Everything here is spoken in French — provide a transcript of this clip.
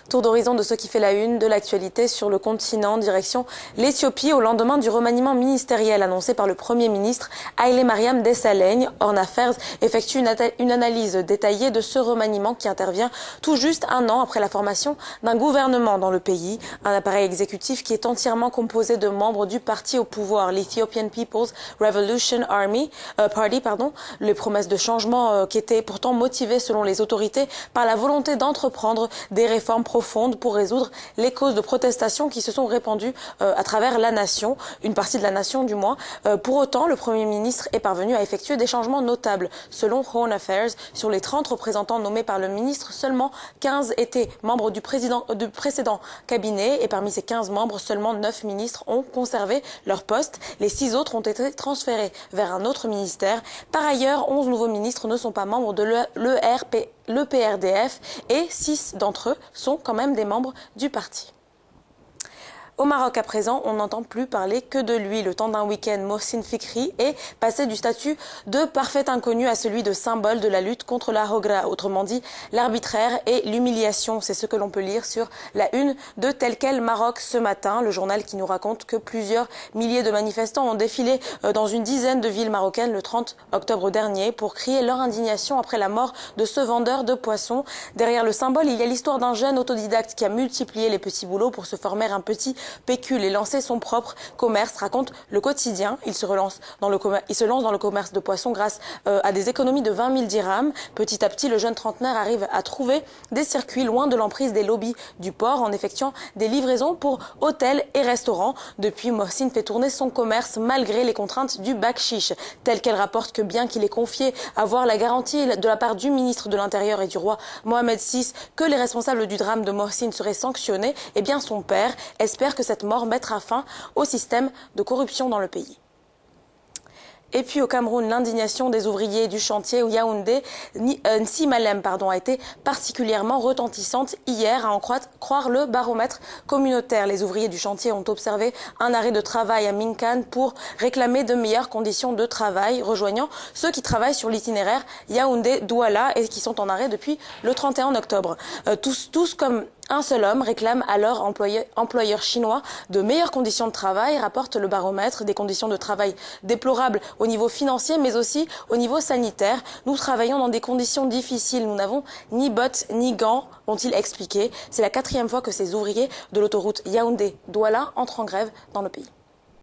Tour d'horizon de ce qui fait la une de l'actualité sur le continent, direction l'Éthiopie au lendemain du remaniement ministériel annoncé par le Premier ministre Haïlé Mariam Desalegn. Horn Affairs effectue une analyse détaillée de ce remaniement qui intervient tout juste un an après la formation d'un gouvernement dans le pays. Un appareil exécutif qui est entièrement composé de membres du parti au pouvoir, l'Ethiopian People's Revolution Party. Les promesses de changement qui étaient pourtant motivées selon les autorités par la volonté d'entreprendre des réformes profondes pour résoudre les causes de protestation qui se sont répandues à travers la nation, une partie de la nation du moins. Pour autant, le Premier ministre est parvenu à effectuer des changements notables. Selon Horn Affairs, sur les 30 représentants nommés par le ministre, seulement 15 étaient membres du précédent cabinet et parmi ces 15 membres, seulement 9 ministres ont conservé leur poste. Les 6 autres ont été transférés vers un autre ministère. Par ailleurs, 11 nouveaux ministres ne sont pas membres de l'EPRDF et 6 d'entre eux sont quand même des membres du parti. Au Maroc, à présent, on n'entend plus parler que de lui. Le temps d'un week-end, Mohsin Fikri est passé du statut de parfait inconnu à celui de symbole de la lutte contre la Hogra. Autrement dit, l'arbitraire et l'humiliation. C'est ce que l'on peut lire sur la une de Tel Quel Maroc ce matin. Le journal qui nous raconte que plusieurs milliers de manifestants ont défilé dans une dizaine de villes marocaines le 30 octobre dernier pour crier leur indignation après la mort de ce vendeur de poissons. Derrière le symbole, il y a l'histoire d'un jeune autodidacte qui a multiplié les petits boulots pour se former un petit pécule et lancer son propre commerce, raconte le quotidien. Il se lance dans le commerce de poissons grâce à des économies de 20 000 dirhams. Petit à petit, le jeune trentenaire arrive à trouver des circuits loin de l'emprise des lobbies du port en effectuant des livraisons pour hôtels et restaurants. Depuis, Mohsin fait tourner son commerce malgré les contraintes du bakshish. Tel qu'elle rapporte que bien qu'il ait confié avoir la garantie de la part du ministre de l'Intérieur et du roi Mohamed VI que les responsables du drame de Mohsin seraient sanctionnés, eh bien son père espère que cette mort mettra fin au système de corruption dans le pays. Et puis au Cameroun, l'indignation des ouvriers du chantier Yaoundé Nsimalem a été particulièrement retentissante hier, à en croire le baromètre communautaire. Les ouvriers du chantier ont observé un arrêt de travail à Minkan pour réclamer de meilleures conditions de travail, rejoignant ceux qui travaillent sur l'itinéraire Yaoundé-Douala et qui sont en arrêt depuis le 31 octobre. Tous comme un seul homme réclame à leur employeur chinois de meilleures conditions de travail, rapporte le baromètre, des conditions de travail déplorables au niveau financier mais aussi au niveau sanitaire. Nous travaillons dans des conditions difficiles, nous n'avons ni bottes ni gants, ont-ils expliqué. C'est la 4e fois que ces ouvriers de l'autoroute Yaoundé-Douala entrent en grève dans le pays.